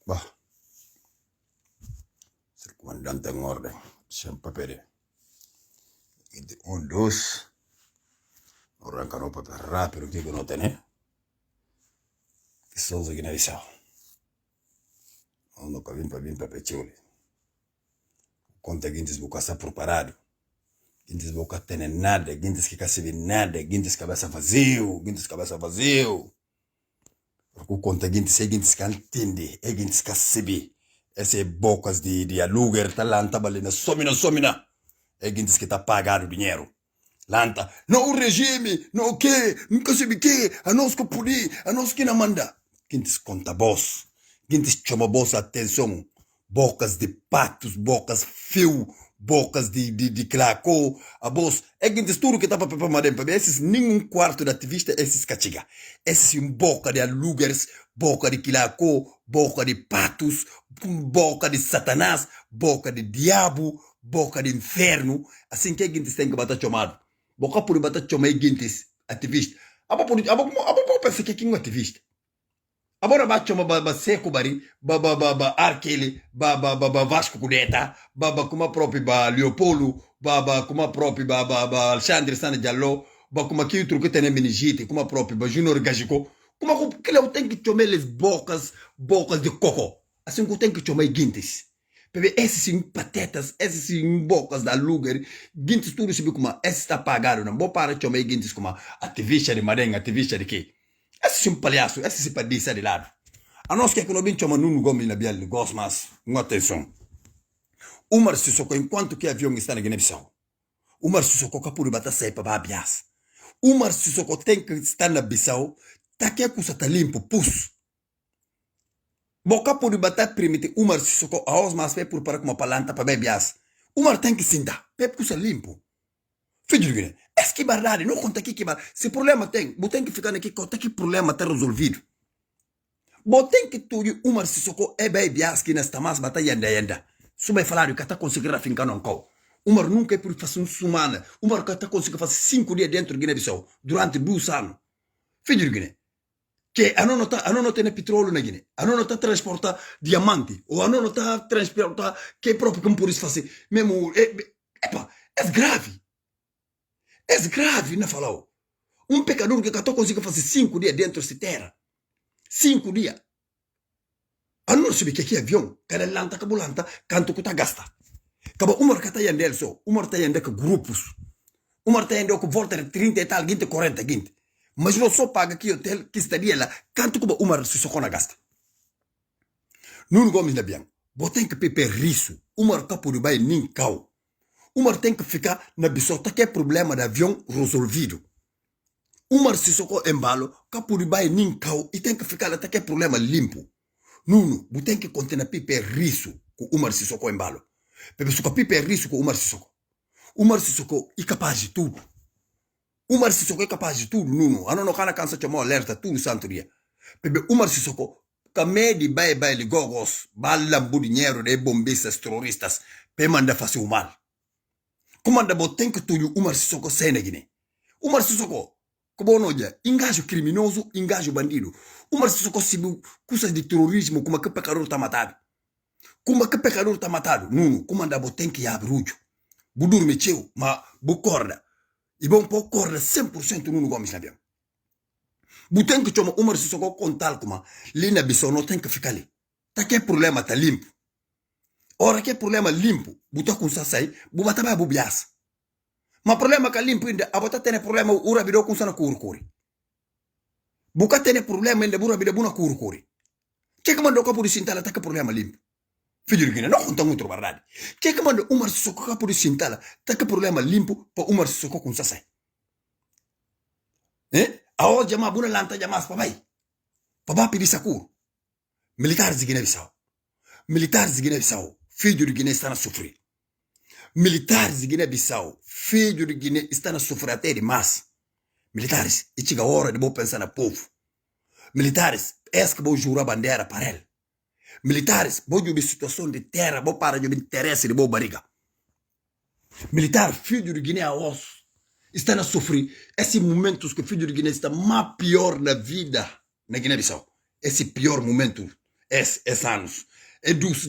Bah, c'est le comandante en ordre. C'est un papier. On dos. On rentre un papier rapide que nous tenons. C'est ça qui est ça. On n'a pas bien papier. Conta gintis buka sa preparado. Gintis buka tene nada. Gintis que cacibe nada. Gintis cabeça vazio. Gintis cabeça vazio. Porque conta gintis que entende. Gintis cacibe. Esse bocas de aluguel tá lanta balina. Somina. Gintis que tá pagado dinheiro. Lanta. Não o regime. Não o que. Nunca sabe que. A nós que pudi. A nós que não manda. Gintis conta boss. Gintis chama boss atenção. Bocas de patos, bocas fio, bocas de claco, a voz. É que tudo que está para madem, para esses nenhum quarto de ativista, esses cachiga. Esses boca de aluguers, boca de claco, boca de patos, boca de satanás, boca de diabo, boca de inferno. Assim que a gente tem que bater chamado. Boca por bater chamado gente ativista. Aba por pensar que é um ativista. Agora vai chamar ba Seco Bari, ba Arkele, ba Vasco Kudeta, ba como próprio ba Leopoldo, ba como próprio ba Alexandre Sana Diallo, ba como que outro que tem meningite, como próprio ba Junior Gajico, como que ele tem que chamar as bocas de coco, assim que tem que chamar guintes. Porque esses sim patetas, esses sim bocas da lugar, guintes tudo se como esses está pagado, não vou para chamar guintes como ativista de marenga, ativista de quê? Esse é um palhaço, esse é para deixar de lado. A nós que é que não vem chamar Nuno Gomes na Biel, gosto mais, uma atenção. Umar Sissoko, enquanto que o avião está na Guiné-Bissau, Umar Sissoko capura bater sair para Babias. Umar Sissoko tem que estar na Bissau, tá que a coisa está limpo, pus. Bom, capura bater permite Umar Sissoko a os mais para preparar com uma palanta para Babias. Umar tem que sentar, para coisa limpo. Filho de Guiné. Esse que verdade, não conta aqui que se problema tem, você tem que ficar aqui, conta que problema está resolvido. Você tem que tudo Umar Sissoko é bem bias que nesta mais batalha yanda. Sube falar que está conseguindo afincar não cau. Umar nunca é por fazer uma semana. Umar está conseguindo fazer 5 dias dentro de Guiné-Bissau durante 2 anos. Filho de Guiné. Que a não tem petróleo na Guiné. A não está transportar diamante. Ou a não está transportar que é próprio como por isso fazer. Mesmo, é grave. É grave, não falou. Um pecador que está conseguindo fazer 5 dias dentro de terra. 5 dias. A não sabe que aqui é avião. Cada lanta, cabulanta, canto que está gasta. Cabo Umar que está yandel só. Umar está yandel com grupos. Umar está yandel com volta de 30 e tal, 20, 40, 20. Mas você só paga aqui hotel que estaria lá. Canto que Umar se socou na gasta. Nuno Gomes na Bian. Você tem que peper riso. Umar está por baixo nem cau. Umar tem que ficar na Bissota que é problema de avião resolvido. Umar se socou em balo, capuribai nem cau e tem que ficar até que é problema limpo. Nuno, você tem que conter pipe riso com Umar se socou em balo. Porque se pipe riso com Umar se socou. Umar se socou é capaz de tudo. Umar se socou é capaz de tudo, Nuno. A não cana cansa chamou alerta tudo santo dia. Porque Umar se socou, camede bai de gogos, balambu dinheiro de bombistas terroristas, para mandar fazer o mal. Comanda bo tem que tudo Umar Sissoko sai na Guiné. Umar Sissoko, como não é? Engajo criminoso, engajo bandido. Umar Sissoko se coisas de terrorismo, como que pecador está matado. Como que pecador está matado? Nuno, comanda bo tem que abrir o Budur mecheu, mas bo corda. E bom pôr corda 100% Nuno Gomes na Bian. Bo tem que chamar Umar Sissoko contar como Lina Bissau não tem que ficar ali. Tá que problema tá limpo. Ora que problema limpo, buta com sassai, bubata ba bubias. Mas problema que limpo ainda, a bota tem problema ura bido com sana curcuri. Buka tem problema ainda bura bido buna curcuri. Que manda ka por sintala tá que problema limpo. Filho de Guiné, não conta muito verdade. Que manda Umar Sissoko ka por sintala tá que problema limpo para Umar Sissoko com sassai. A hora jama buna lanta jamas papai. Papa pedi sakur. Militares de Guiné-Bissau. Militares de Guiné-Bissau. Filho de Guiné está a sofrer. Militares de Guiné-Bissau, filho de Guiné, estão a sofrer até demais. Militares, e chega a hora de vou pensar no povo. Militares, que vou jurar bandeira para ele. Militares, vou jogar situação de terra, vou parar de interesse de boa barriga. Militar, filho de Guiné a osso. estão a sofrer esses momentos que o filho de Guiné está mais pior na vida na Guiné-Bissau. Esse pior momento, esses anos.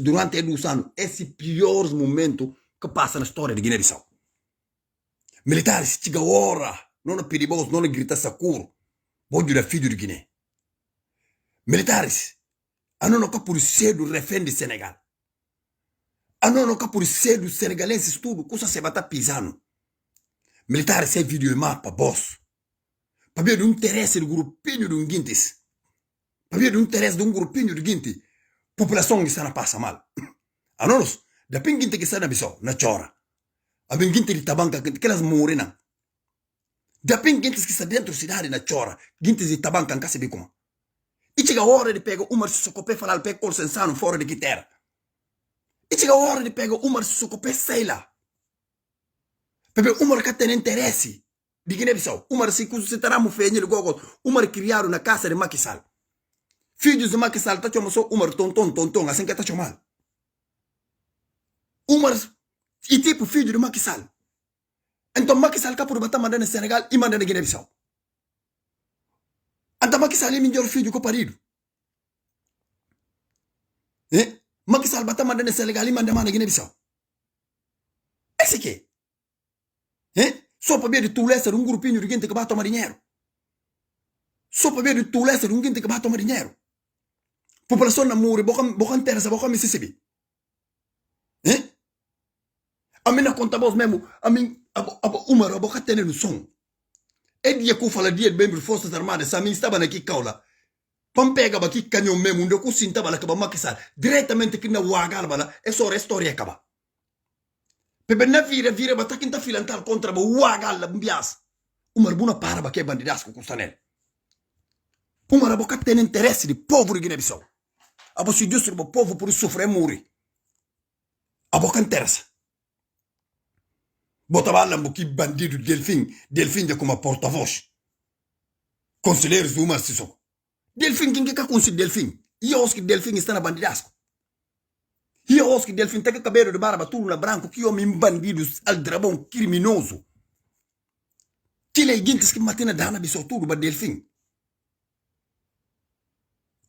Durante esses anos, esse pior momento que passa na história de Guiné-Bissau. Militares, chega hora, não é perigoso, não é gritar socorro. Pode ir filho de Guiné. Militares, a não por ser do refém de Senegal. A não por ser dos senegalenses tudo, coisa se bata pisando. Militares é vídeo e mapa, boss. Para ver o interesse do grupinho de Guintes. Para ver o interesse de grupinho de Guintes. População que está na passa mal. A nós, da Guinte que está na Bissau, na chora. A Guinte de Tabanca, que elas morrem. Da Guinte que está dentro da cidade, na chora. Guinte de Tabanca, não se como. E chega a hora de pegar uma socopé falar pé col sensano fora de Quitera. E chega a hora de pegar uma socopé sei lá. Pepe Umar que tem interesse de Guiné-Bissau. Umar se terá mu fenye de gogo. Umar criaram na casa de Macky Sall. Filhos de Macky Sall tá chamando só Umar tonton, assim que tá chamando. Umar e tipo filho de Macky Sall. Então Macky Sall capur bata mandar no Senegal e mandar na Guiné-Bissau. Então Macky Sall é melhor filho que o parido. Macky Sall bata mandar no Senegal e mandar na Guiné-Bissau. Esse que só para ver de tu lesser grupinho de gente que vai tomar dinheiro. Só para ver de tu lesser gente que vai tomar dinheiro. População na Muri, bocan terra, bocan Mississippi. A minha conta voz mesmo, a mim, Umar, a boca tem no som. É dia que eu falo dia de membro de Forças Armadas, a mim estava naquele caula. Pam pega aqui canhão mesmo, onde eu sentava lá que eu maquisar, diretamente aqui na Ouagadougou, é só a história acaba. Pepe na vira, bata quinta filantal contra o Ouagadougou, mbias. Umar buna para ba que bandidasco custanel. Umar a boca tem interesse de povo de Guiné-Bissau. A você diz que o povo por sofrer morrer. A boca interessa. Botava lá que bandido Delfim de como porta-voz. Conselheiros do Umar Sissoko. Delfim, quem que conselho Delfim? E eu acho que Delfim está na bandidasco. E eu acho que Delfim tem que cabelo de barba tudo na branco, que homem bandidos, aldrabão, criminoso. Que leguintes que matina dana Bissau tudo para Delfim.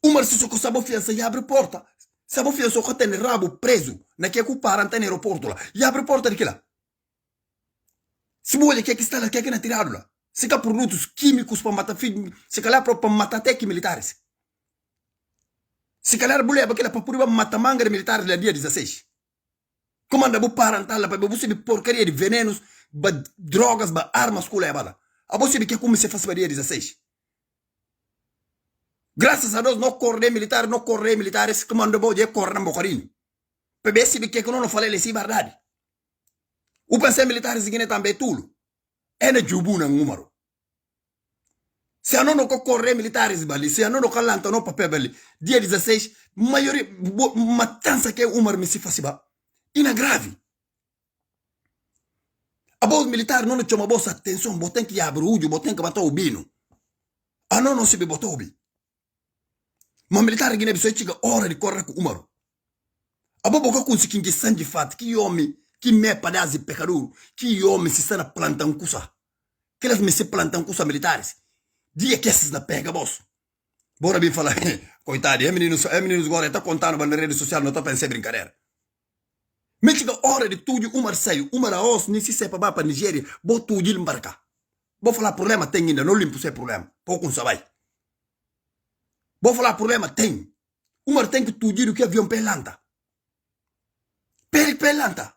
Umar Sissoko sabe fiança e abre porta. Sabe fiança que tem rabo preso, na que é que o parante no aeroporto lá. E abre porta de que lá. Se bolha que está lá, que é na tirado lá. Se há produtos químicos para matar filhos, se calhar para matar até militares. Se calhar bolha para por matar manga de militares no dia 16. Comanda bu parental lá para você porcaria de venenos, drogas, armas com leva. A você que como se faz para dia 16. Graças a Deus não corre militares, comanda bo de corre na bocarinho. Para se que não falei lhe verdade. O pensei militares de Guiné também tudo. É na jubu na número. Se a não correr militares bali, se a não calanta no papel bali, dia 16, maioria matança que o Umar me se faz ba. Ina grave. A voz militar não chama a vossa atenção, botem que abre o olho, botem que bater o bino. A não se botou o bino. Mas militar de Guiné-Bissau chega hora de correr com o Umar. A boca que conseguiu que sangue fato, que homem que me padazi pecador, que homem se está plantando coisa. Que elas me se plantam coisa militares. Dia que esses na pega, boss. Bora bem falar, coitado, meninos agora está contando na rede social, não está pensando em brincadeira. Mas chega hora de tudo, Umar saiu, Umar a os, nem se sepa para Nigéria, vou tudo embarcar. Vou falar problema tem ainda, não limpo esse problema, pouco sabe. Vou falar problema tem. Umar tem que tudo que avião pelanta. Pelanta.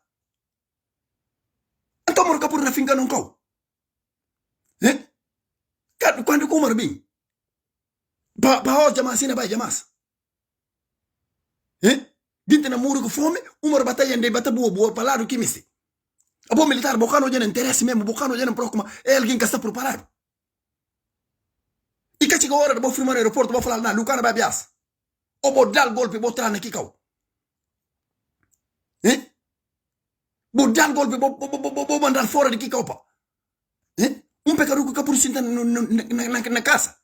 Então, morca por na finca não cau. Quando o Umar bem? Para hoje, jamas, ainda vai jamas. Dinte na muro com fome, Umar batalha de bata boa para lá do que me se. A bom militar, bocano já não interessa mesmo, bocano já não procura, é alguém que está preparado. E que chega a hora de vou filmar no aeroporto, vou falar, não, Lucana vai bias. Ou vou dar golpe, vou trazer aqui cau. Vou dar golpe, vou mandar fora de aqui cau, pá. Pecador que por sinta na casa.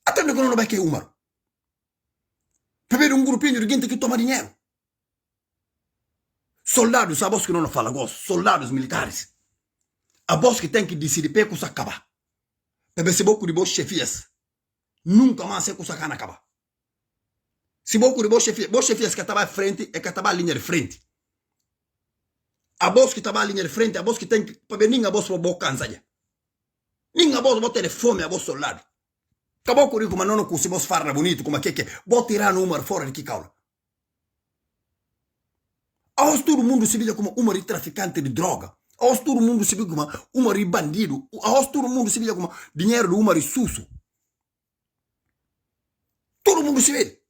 Até não vai que Umar. Para grupinho de gente que toma dinheiro. Soldados, sabes que não fala gosto, soldados militares. A boss que tem que decidir pe kusa kaba. Pebe se boku di bo chefias. Nunca mais se kusa kana kaba. Se boku di bo chefias que tava frente e que tava a linha de frente. A boss que tava a linha de frente, a boss que tem que pebe ninga boss bo cansa já. Ninga boss bo ter fome a boss soldado. Acabou com como não conseguimos farra bonito como que vou tirar no número fora de que caula. Aos todo mundo se vê como um traficante de droga. Aos todo mundo se vê como um bandido. Aos todo mundo se vê como dinheiro do um susso. Todo mundo se vê.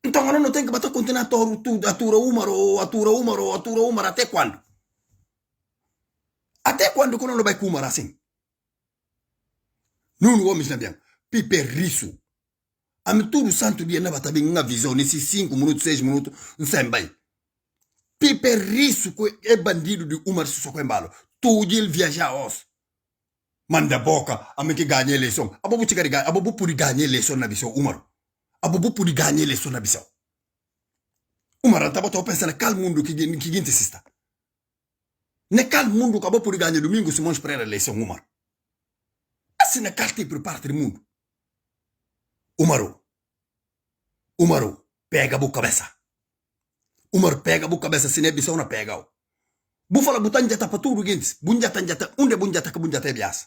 Então eu não tenho que bater continuar a tura umar até quando? Até quando que não vai com umar assim? Não vamos na bem. Pipe riso. A me tudo santo dia na bata bem uma visão nesses 5 minutos, 6 minutos, não sei bem. Pipe riso que é bandido de umar susso com embalo. Tudo ele viajar os. Manda boca, a me que ganhe eleição. A bobo chegar ganhar, a bobo pode ganhar eleição na visão umar. A bobo pode ganhar eleição na visão. Umar tá botando pensando cal mundo que gente se está. Ne cal mundo que a bobo pode ganhar domingo se mons para eleição umar. Assim na carta por parte do mundo. Umaru, pega a cabeça. Umar pega a cabeça, se não é bisão na pega. Bufala butan jata paturu gens, bunjata jata, onde bunjata que bunjata é biasa.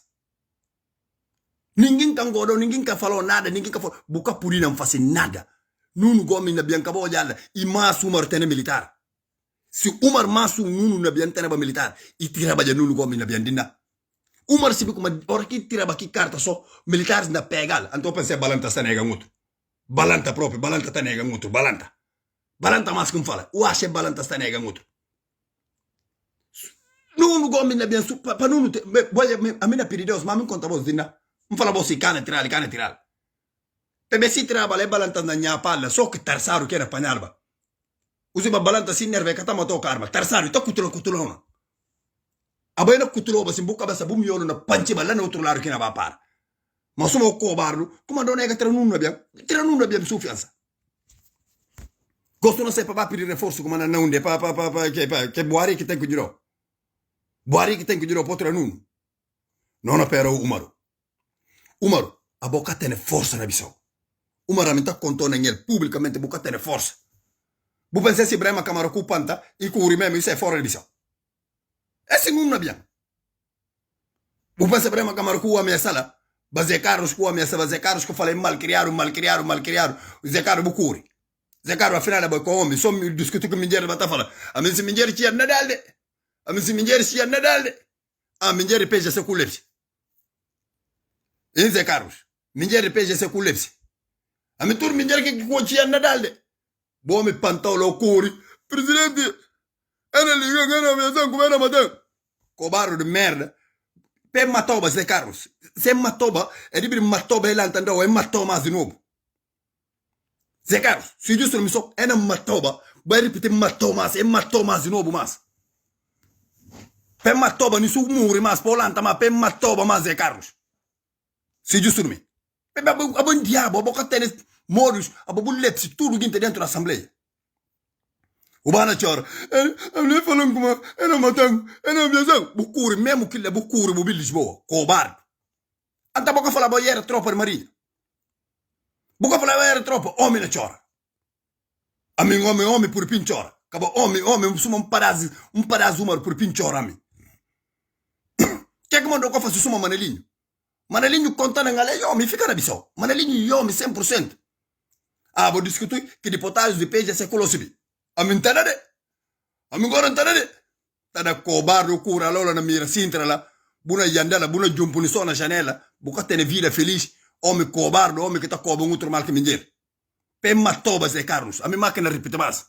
Ninguém kan godo, ninguém kan falou nada, ninguém kan falou, buka puri não faz nada. Nunu gomi na bianca bo jala, e mas Umar tene militar. Se Umar masu nunu na bian tene ba militar, e tira ba nunu gomi na biandina. Umar sibi kuma ora que tira ba ki carta só militares na pegal, anto pensei balanta sa nega ngutu. Balanta proprio, balanta ta nega ngutu, balanta. Balanta mas kum fala, o ache balanta sta nega ngutu. Nunu gomi na bian su pa nunu amina pirideos, ma min conta vos dinna. Fala vos cane tiral. Pebe si traba le balanta na nya palla, so che tarsaru che era panarba. Usi ba balanta si nerve katama to karma, tarsaru to kutulo. Abai na kutulo ba simbuka ba sabum yolo na panci balla na utrularo kina ba par. Ma sumo ko barlu, kuma do nega tira nunna biam sufianza. Gosto non sai pa per il reforzo come na unde che buari che tengo giro. Buari che tengo giro potra nun. Non però Umaru, a boca tene forza na bisou. Umaru amenta contona ngel pubblicamente boca tene forza. Bu pensa si brema camaro cupanta, i curi meme sei fuori bisou. E se non abbiamo. Bu pensa brema camaro cu a mia sala, baze carros cu a mia sala, baze carros che fa le malcriaro, ze caro bu curi. Ze caro a finale boy com, so mi discuto con mingiere bata fala. A me se mingiere ci annadalde. A mingiere peja se culepsi. Inze carros. Mingiere peja se culepsi. A me tur mingiere che ci annadalde. Bo mi pantolo curi. Presidente, ena liga gana mia san come era madan. Cobarro de merda. Per matoba se carros. Se matoba, e ribri matoba e l'antandò e matoma di nuovo. Se carros, se giusto mi so, ena matoba, vai ripete matoma e matoma di nuovo mas. Per matoba ni su muri mas polanta ma per matoba mas se carros. Se giusto mi. Per abon diabo, boca tenes modus, abobu lepsi tudo gente dentro da assembleia. Ubana chora, ne falando como era matang, era viajando, bucuri mesmo que le bucuri bu Lisboa, cobarde. Anta boca fala boa era tropa de marinha. Boca fala era tropa, homem na chora. Amin homem por pinchora. Acabou homem, suma um parazo Umaru por pinchora ami. Que mandou que faça suma Manelinho? Manelinho conta na galera, homem fica na bisou. Manelinho homem 100%. Ah, vou discutir que deputados de PJ se colosibi. Amin tanade. Amin goran tanade. Tada cobardo cura lola na mira sintra la. Buna yandala, buna jumpuni sona janela. Bucatene vida feliz. Homem cobardo, homem que tá cobo outro mal que minjer. Pem matoba se Carlos. A minha máquina repite mais.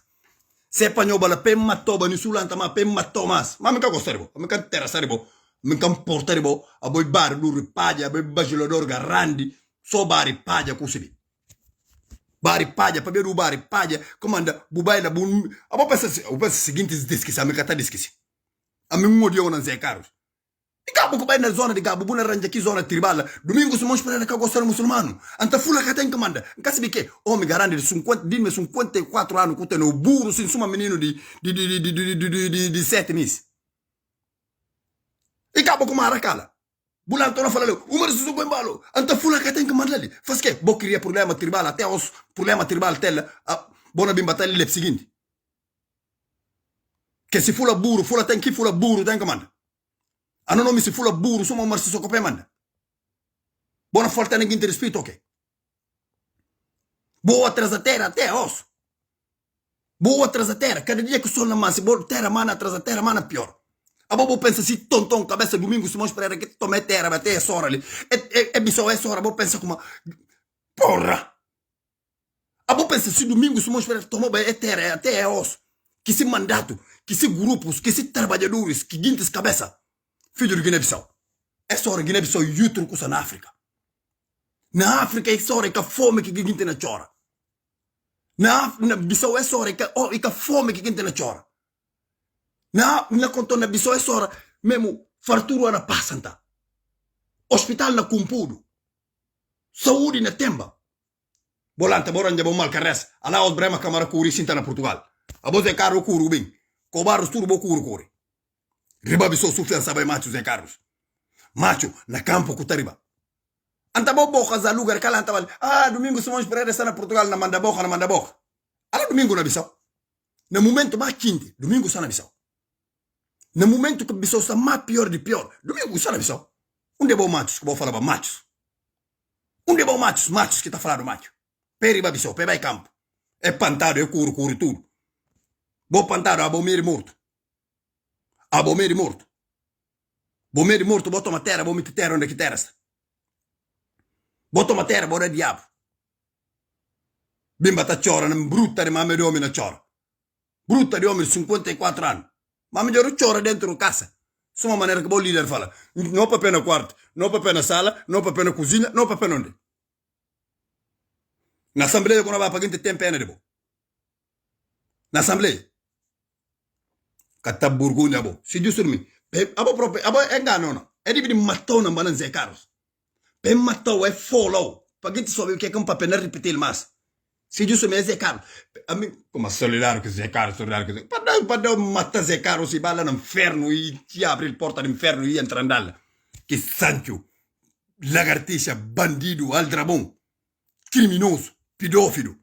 Se panhoba la pem matoba ni sulanta ma pem matomas. Ma me ka gostarebo. Me ka terasarebo. Me ka portarebo. A boy bar luru paja, a boy bajilador garandi. So bari paja kusibi. Bari paja, pa beru bari paja, comanda, bubai la bun. Abo pensa seguinte disquisi, a me kata disquisi. A me ngodi ona Zé Carlos. E cabo que vai na zona de Gabo, buna ranja aqui zona tribal. Domingo se mons para cá gostar muçulmano. Anta fula que tem comanda. Kasi bique, homem garante de 54 anos, que tem o burro, sem suma menino de 7 meses. Ikabo kuma arakala. Bulan tona falale, Umar Susu Gwembalo, anta fula katen kamandali. Faske, bokiria problema tribal, até os problema tribal tel, bona bimbatali lepsigindi. Que si fula buru, fula tenki fula buru ten kamanda. Anonomi si fula buru, suma Umar Susu kopemanda. Bona falta ninguém te respeito, ok? Boa atrás da terra, até os. Boa atrás da terra, cada dia que o sol não massa, boa terra, mana atrás da terra, mana pior. A bobo pensa assim, tonton, cabeça domingo, se mostra que tome terra, até essa hora ali. É bissão, essa hora, a bobo pensa como. Porra! A bobo pensa assim, domingo, se mostra que tomou bem, é terra, até é osso. Que se mandato, que se grupos, que se trabalhadores, que guintes cabeça. Filho de Guiné-Bissau. Essa hora, Guiné-Bissau, YouTube, coisa na África. Na África, essa hora, é que a fome que guinte na chora. Na Bissau, essa hora, é que a fome que guinte na chora. Na conta na Bissau essa hora, mesmo fartura na passanta. Hospital na Kumpudo. Saúde na Temba. Bolante, boranja bom mal carres. Ala os brema camara curi sinta na Portugal. A boze caro curu bem. Cobaros tudo bo curu curi. Riba Bissau sufia sabai macho Zé Carlos. Macho na campo kutariba. Anta boca za lugar kala anta wal. Domingo somos para na Portugal na manda boca. Ala domingo na Bissau. Na momento mais quente, domingo sana Bissau. No momento que Bissau está mais pior de pior, domingo está na Bissau. Onde é bom machos que vou falar para machos? Onde é bom machos que está falando macho? Periba Bissau, peba campo. É pantado, é curo tudo. Bom pantado, a bombeiro morto. A bombeiro morto. Bombeiro morto, bota uma terra, bota terra onde que terra está. Bota uma terra, bota diabo. Bimba ta chora, não bruta de mame de homem na chora. Bruta de homem de 54 anos. Ma melhor chora dentro da casa. Suma maneira que o líder fala. Não papel no quarto, não papel na sala, não papel na cozinha, não papel onde. Na assembleia quando vai pagar tem pena de bo. Na assembleia. Kata burgunya bo. Se diz por mim. Abo engano não. É de matou na balança Zé Carlos. Pe matou é follow. Pagar sobe o que é um papel não repetir mais. Se diz o Zé Carlos, a mim, como solidário que Zé Carlos, para matar Zé Carlos e bala no inferno e te abre a porta do inferno e entra andando. Que Sancho, lagartixa, bandido, aldrabão, criminoso, pedófilo.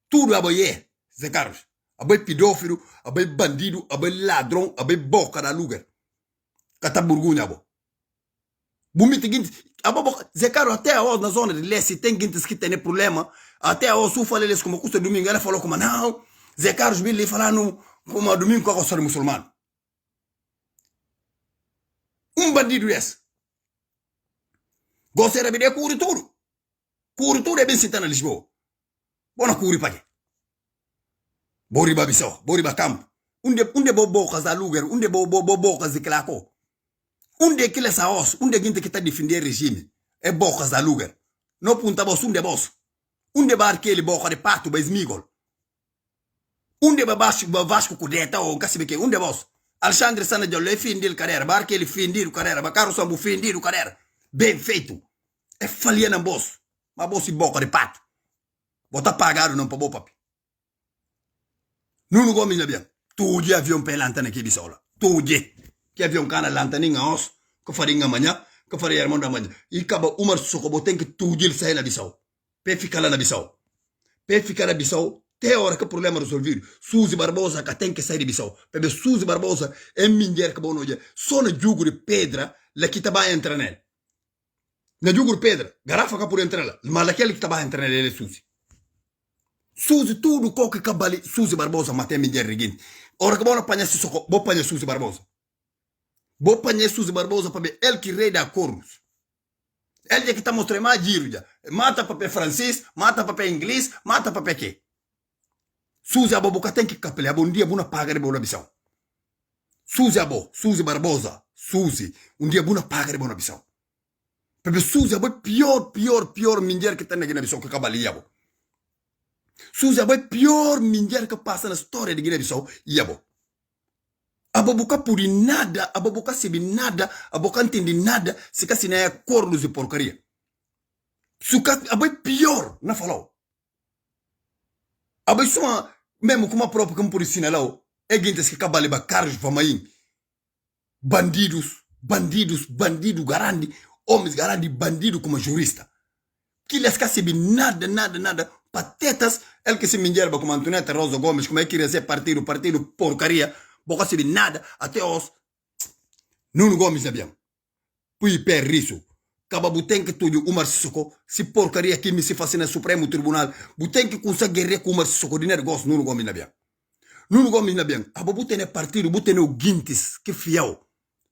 Tudo a boiê, Zé Carlos. A boi pedófilo, a boi bandido, a boi ladrão, a boi boca da lugar. Cata burgunha, bo. Bumite guinte, a bobo, Zé Carlos até hoje na zona de leste tem guintes que tem problema. Até hoje o falei como custa domingo, ela falou como não, Zé Carlos Billy falando como domingo com a muçulmano. Bandido esse. Gostaria de curi tudo. Curi tudo é bem sentado na Lisboa. Bona curi para quê? Boriba Bissau, Boriba Campo. Onde bobocas da lugar, onde bobocas de claco. Onde aquele essa os, onde gente que está defendendo o regime. É bocas da lugar. Não punta boss, onde boss. Onde ba aquele boca de pato ba esmigol. Onde ba Vasco Cudeta ou Cacibeque, onde boss. Alexandre Sana Jollo é fim dele carreira, ba aquele fim dele carreira, ba Carlos Sambu fim dele carreira. Bem feito. É falia na boss. Ma boss e boca de pato. Bota pagado não para bo papi. Nuno Gomes na bem. Tudo avião pe lantana que bisola. Tudo. Que avião cana lantana em os, que farinha amanhã, que faria irmão amanhã. E acaba Umar Socobo tem que tudo ele sair na Bissau. Pe ficar lá na Bissau. Pe ficar na Bissau, até a hora que o problema resolvido. Suzy Barbosa que tem que sair de Bissau. Porque Suzy Barbosa é minha que bom hoje. Só na jugo de pedra, lá que estava entrar nele. Na jugo de pedra, garrafa que por entrar lá. Mas aquele que estava entrar nele é Suzy. Suzy tudo qualquer cabali Suzy Barbosa matei minha reguinte. Ora que bom apanhar se soco, vou apanhar Suzy Barbosa. Vou apanhar Suzy Barbosa para ver ele que rei da cornos. Ele é que está mostrando mais giro já. Mata papel francês, mata papel inglês, mata papel quê? Suzy Aboboca tem que capelar. Um dia buna paga de boa Bissau. Suzy Barbosa. Suzy. Um dia buna paga de boa Bissau. Porque Suzy é pior minha que tem na Guiné-Bissau que cabalia. Suzy é pior minha que passa na história de Guiné-Bissau. Aboboca por nada, aboboca sabe nada, aboboca entende nada, se que não é cornos de porcaria. Suca é pior, não falou. Abai suma mesmo como a própria como por ensinar lá, é gente que cabale ba carros famaim. Bandidos, bandido garandi, homens garandi, bandido como jurista. Que les casibi nada. Patetas, el que se mingerba como Antonieta Rosa Gomes, como é que queria ser partido porcaria, boca se nada, até os Nuno Gomes na biang. Pui per riso. Kaba buten que tudo Umar Sissoko, se porcaria que me se faz no Supremo Tribunal, buten que consegue com Umar Sissoko de negócio Nuno Gomes na biang. Nuno Gomes na biang, abo buten é partido, buten o Guintes, que fiel,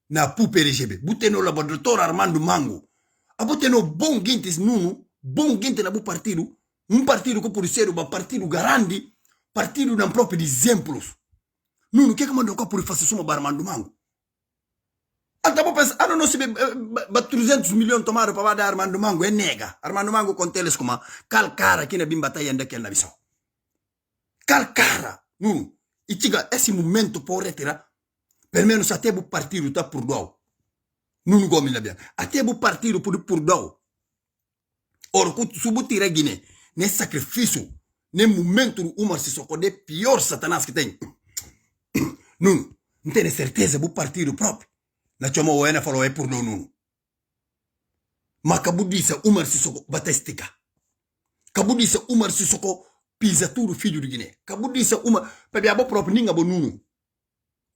na PUPRGB, buten o laboratório Armando Mango, abo buten o bom Guintes Nuno, bom Guintes na bu partido, partido que por ser um partido grande, partido não próprio de exemplos. Nuno, que mandou cá por fazer suma Armando Mango? Até vou pensar, não sei, 300 milhões tomaram para dar Armando Mango, é nega. Armando Mango com eles como calcara aqui na bimbatalha ainda que na visão. Calcara, Nuno. E chega esse momento para retirar, pelo menos até o partido está por dó. Nuno Gomes na bem. Até o partido por dó. Ora, se você tirar Guiné, nesse sacrifício, nesse momento, o Umar Sissoko é o pior satanás que tem. Nuno, não tem certeza do partido próprio. Na chama o Ena falou é por não Nuno. Mas acabou disso, Umar Sissoko batestica. Acabou disso, Umar Sissoko pisa tudo filho de Guiné. Acabou disso, para a própria ninguémabo Nuno.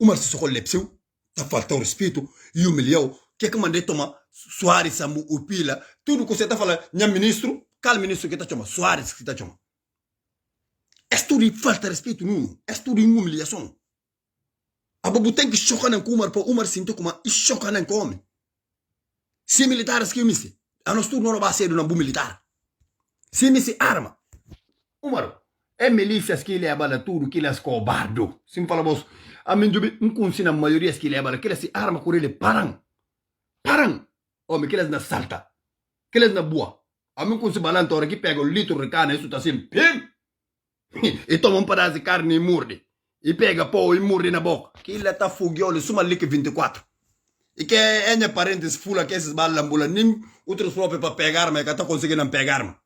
Umar Sissoko lepseu, tá faltando respeito e humilhou. Que mandei tomar Soares, Samu, Upila, tudo que você tá falando, minha ministro, qual ministro que tá chamando? Soares que tá chamando. É tudo falta de respeito, Nuno. É tudo humilhação. A babu tem que chocar com Umar, para Umar sinto como e chocar com homem. Se militares que eu me sei, a nós tudo não vai ser um militar. Se me se arma, Umar, é milícias que ele abala tudo, que ele é cobardo. Se me fala, vos, a mim, não consigo a maioria que ele abala, que ele se arma com ele, param. Homem, que eles na salta, que eles na boa. A mim, com esse balanço, hora que pega o litro de carne, isso tá assim, pim! E toma pedaço de carne e morde. E pega pó e morde na boca. Que ele tá fogueolo, suma lique 24. E que é minha parentes fula que esses balas ambula, nem outros próprios para pegar, mas que tá conseguindo pegar.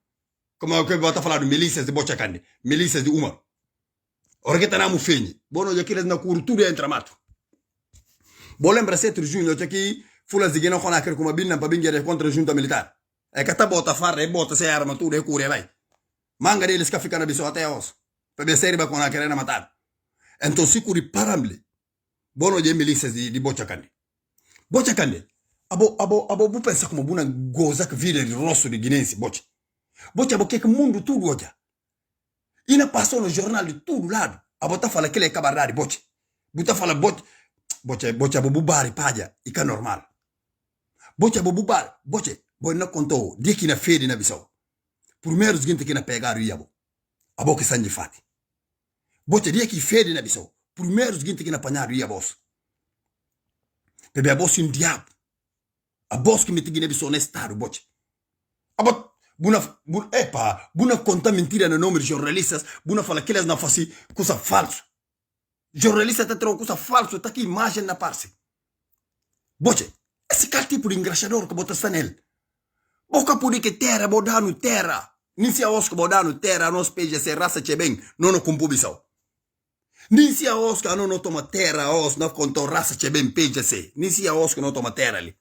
Como eu vou estar falando, milícias de Bochacande, milícias de Umar. Ora que tá na mufenha. Bom, já que eles na cultura entra mato. Bom, lembra 7 de junho, eu aqui, fulas de Guiné, com uma bilna para vir contra a junta militar. É que tá bota farra, bota sem arma, tudo, é cura, vai. Manga deles que fica na bicho até os. Para ver se ele vai com a querendo matar. Então, se curi paramble, bom, já milícias de Bochacande. Bochacande, abo pensa como buna goza que vira de rosto de guinense, bocha. Bocha, abo que mundo tudo hoje. E na passou no jornal de todo lado. Abo tá fala que ele é cabarrari, bocha. Buta fala bocha, bobu bari paja, e que é normal. Bocha, bobu bari, bocha, boi na contou, dia que na feira na bisou. Primeiro seguinte que na pegaram e abo que sangue fati. Bocha, dia que feira na bisou. Primeiro seguinte que na apanharam e abos. Bebe abos um diabo. Abos que me tiguine bisou nesse estado, bocha. Abo buna conta mentira no nome de jornalistas, buna fala que eles não fazem coisa falsa. Jornalista tá tendo coisa falsa, tá aqui imagem na parte. Boche, esse cara tipo de engraxador que bota nele. Boca por que terra, bodano terra. Nem se a osca bodano terra, nós peja se raça che bem, não no cumpubisão. Nem se a osca não toma terra, os não contou raça che bem peja se. Nem se a osca não toma terra ali.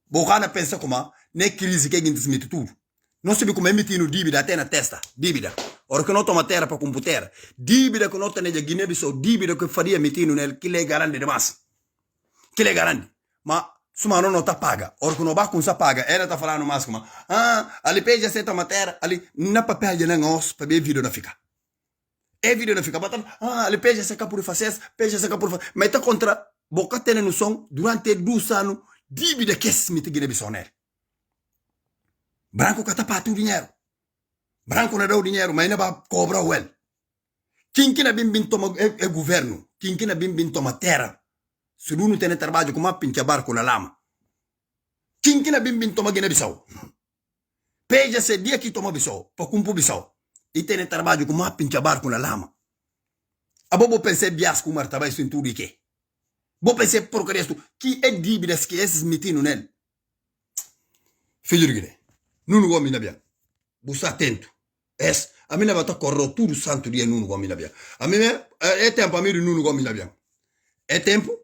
Bocana pensa como, nem crise que desmite tudo. Não sabe como emitindo dívida até na testa, dívida. Ora que não toma terra para computer. Dívida que não tem na Guiné-Bissau, dívida que faria emitindo nele, que lhe garante demais. Que lhe garante. Mas, se não tá paga. Ora que não vai com essa paga, ela tá falando mais como, ali peja se toma terra, ali, na papel de negócio, para ver vídeo não fica. É vídeo não fica, ali peja se cá por fazer, peja se cá por fazer. Mas tá contra, boca tem noção, durante 2 anos, dívida que se mete Guiné-Bissau nele. Branco catapata o dinheiro. Branco não dá o dinheiro, mas ainda vai cobrar o ele. Quem que na bim toma é governo. Quem que na bim toma terra. Se não tem trabalho, como a pincha barco na lama. Quem que na bim toma Guiné-Bissau. Peja se dia que toma Bissau, para cumprir Bissau. E tem trabalho, como a pincha barco na lama. A bobo pensei biasco, mas trabalho em tudo e que. Bo pensei porcaria isso. Que é dívidas que esses metindo nele. Filho de Guiné. Nuno Gomes na bia. Busta atento. A mim vai estar correndo tudo santo dia Nuno Gomes na bia. A mim é tempo a mim de Nuno Gomes na bia. É tempo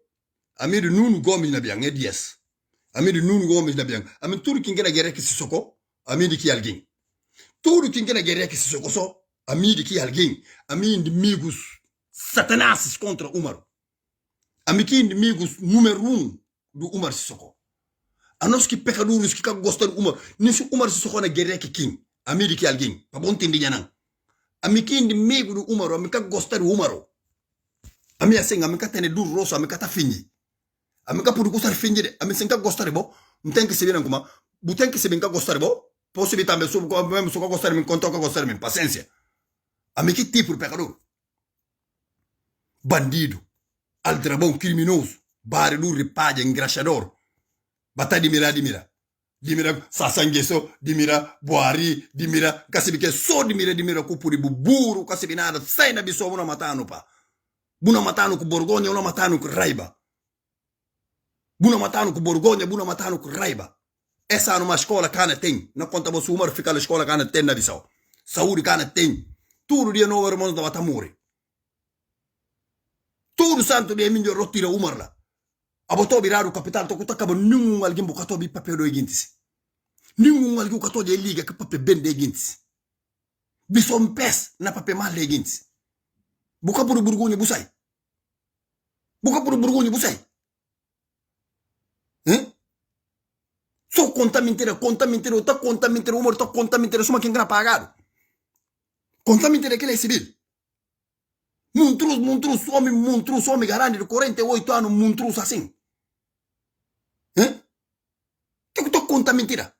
a mim de Nuno Gomes na bia. É 10. Ami di nunu gomes na bien. Ami turu kingena gere ki sisoko. Ami di ki algin. Turu kingena gere ki sisoko so. Ami di ki algin. Ami di migus Satanas contra Umaru. Ami ki di migus numero 1 do Umar Sissoko. Anos ki pekadurus ki ka gostan Umar. Nisi Umar Sissoko na gere ki king. Ami di ki algin. Pabonti ndi nyanang. Ami ki di migu do Umaru. Ami ka gostan Umaru. Ami asenga ami ka tene dur roso ami ka ta finyi. Ami ka puru kusar finyi de. Ami senga gostari bo. Mtenki sebi kuma. Butenki sebi ka gostari bo. Possibilità me subo ko me suko gostari min konto ko gostari min paciência. Ami ki tipo pecador. Bandido. Aldrabão criminoso. Barulho ripaglia engraxador. Bata dimira. Dimira sasangeso, dimira boari, dimira kasibike so dimira kupuri buburu kasibinada sai na biso una matano pa. Buna matano ku Borgogna, una matano ku Raiba. Buna matano ku Borgogna, buna matano ku Raiba. Essa numa escola cana tem. Não conta você uma fica na escola cana tem na Bissau. Saúde cana tem. Tudo dia novo irmãos da Batamuri. Tudo santo dia minha rotira umarla. Aboto birar o capital to kutakaba nungu alguém bukato bi papel do egintis. Nungu alguém bukato de liga que papel bem de egintis. Bisom pes na papel mal de egintis. Buka puru Borgogna busai. Buka puru Borgogna busai. So conta mentira, tá conta mentira, umar tá conta mentira, suma quem gra pagado. Conta mentira que ele é civil. Montrus, homem garante de 48 anos, montrus assim. Que tu conta mentira?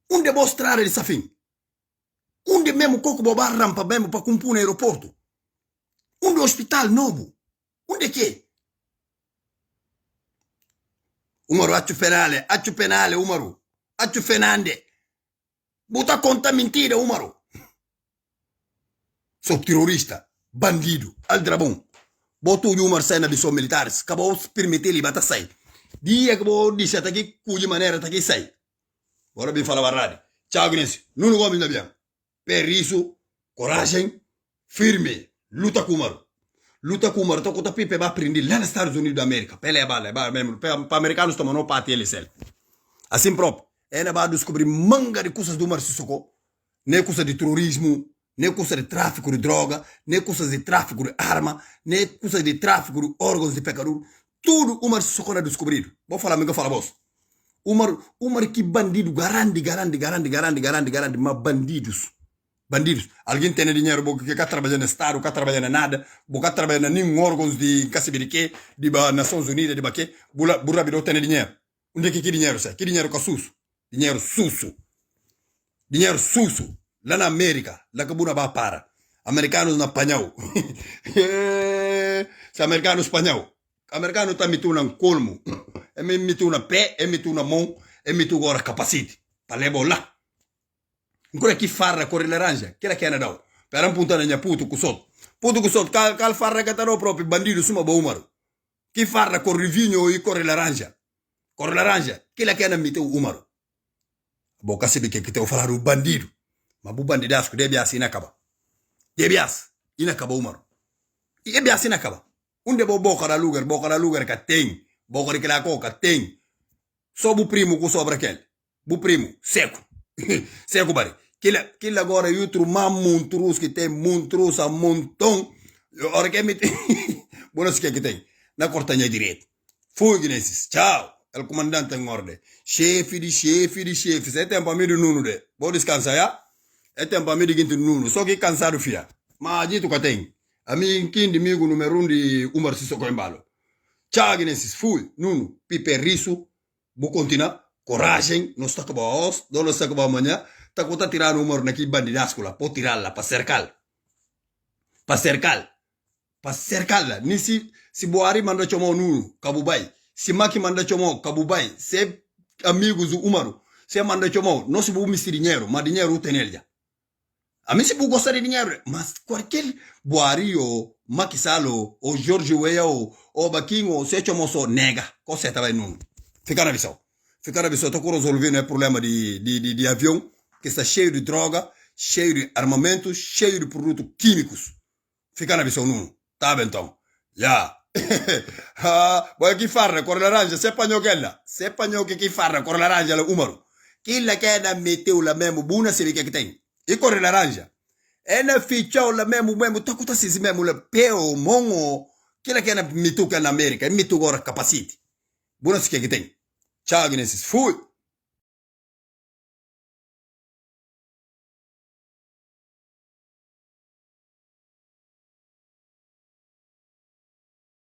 Onde mostrar ele safim? Onde mesmo coco bobar rampa mesmo para cumprir no aeroporto? Onde hospital novo? Onde que? Umaru, acho penale, Umaru. Acho fenande. Bota conta mentira, Umaru. Sou terrorista, bandido, aldrabão. Botou o Umar sai na missão militares. Acabou de permitir ele bater sai. Dia que vou dizer até que cuja maneira até que sai. Agora bem fala a verdade. Tchau, Gnesi. Não gomes na bem. Per isso, coragem, firme. Luta com Umaru. Luta com Umaru. Tô com o pipe vai aprender lá nos Estados Unidos da América. Pele é bala mesmo. Para americanos tomam não parte ele cel. Assim próprio. Ele vai descobrir manga de coisas do Umar Sissoko. Nem coisa de terrorismo. Nem coisa de tráfico de droga, nem coisa de tráfico de arma, nem coisa de tráfico de órgãos de pecador. Tudo Umar Sissoko na descobrido. Vou falar, amigo, fala vos. Umar que bandido, garante, mas bandidos. Bandidos. Alguém tem dinheiro, porque quer trabalhar no Estado, quer trabalhar na nada, quer trabalhar na nenhum órgãos de Cassibirique, de Nações Unidas, de Baque, burra virou tem dinheiro. Onde é que dinheiro sai? Que dinheiro com susso? Dinheiro susso. Dinheiro susso. Lá na América, lá que buna vai para. Americanos na panhau. Se americanos panhau. Americano tá metido um colmo. É metido na pé, é metido na mão, é metido agora capacete. Para levar lá. Agora que farra corre laranja. Que era que era não. Para apontar na puto com sol. Puto com sol. Cal farra que tá no próprio bandido suma Umaru. Que farra corre vinho e corre laranja. Corre laranja. Que era que era metido Umaru. Boca se que te falar o bandido. Mas o bandidasco deve assim acaba. Deve assim inacaba Umaru. E deve assim acaba. Onde boca da lugar que tem. Boca de que la coca tem. Só o primo que sobra aquele. O primo, seco. Seco, bari. Aquele agora é outro montrus que tem montrus a montão. Ora que me tem. Boa que tem. Na cortanha direita. Fui, Gnesi. Tchau. O comandante em ordem. Chefe de chefe. Você tem para mim de nuno de. Vou descansar, já? É tempo para mim de nuno. Só que cansado, filha. Mas dito que tem. A mim, quem de amigo número 1 de Umar Sissoko embalo. Tchau, Gnesi. Fui. Nuno. Pipe riso. Vou continuar. Coragem. Não está acabando hoje. Não está acabando amanhã. Está com tá tirando o Umar naquele bandidasco lá. Pode tirar lá. Para cercar. Nem se Buhari manda chamar o Nuno. Kabubai. Se Maki manda chamar Kabubai. Se amigos do Umaru. Se manda chamar. Não se vou mistir dinheiro. Mas dinheiro tem ele já. A mim se vou gostar de dinheiro. Mas qualquer Buhari ou Macky Sall ou George Weah ou Baquinho ou se chamar só nega. Cosa tá vai Nuno. Fica na visão. Estou resolvendo o problema de avião. Que está cheio de droga. Cheio de armamentos. Cheio de produtos químicos. Fica na visão Nuno. Tá bem então. Já. Ha, boy ki farra con l'arrangia, se pagno quella. Se pagno che chi farra con l'arrangia la umaru. Chi la che da meteu la memo buna se che tem. E con l'arrangia. E na fichao la memo takuta sisi memo la peo mongo. Chi la che na mitu che na America, mitu gora capacity. Buna se che tem. Ciao, Guinness. Fui.